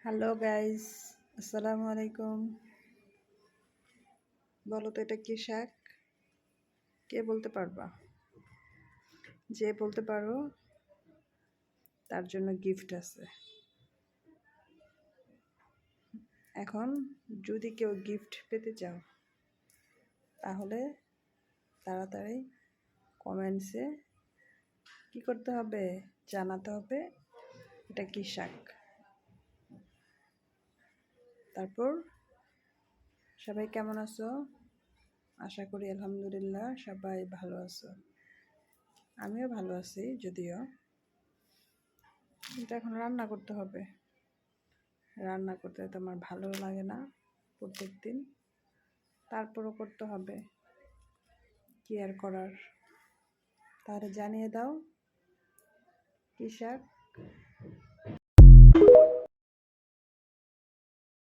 Hello guys, আসসালামু আলাইকুম। বলো তো এটা কি শাক? কে বলতে পারবা? যে বলতে পারো তার জন্য গিফট আছে। এখন যদি কেউ গিফট পেতে চাও তাহলে তাড়াতাড়ি কমেন্টসে কি করতে হবে? জানাতে হবে এটা কি শাক। তারপর সবাই কেমন আছো? আশা করি আলহামদুলিল্লাহ সবাই ভালো আছো। আমিও ভালো আছি, যদিও কিন্তু এখন রান্না করতে হবে। রান্না করতে তো আমার ভালো লাগে না প্রত্যেক দিন, তারপরও করতে হবে, কি আর করার। তাহলে জানিয়ে দাও কি শাক।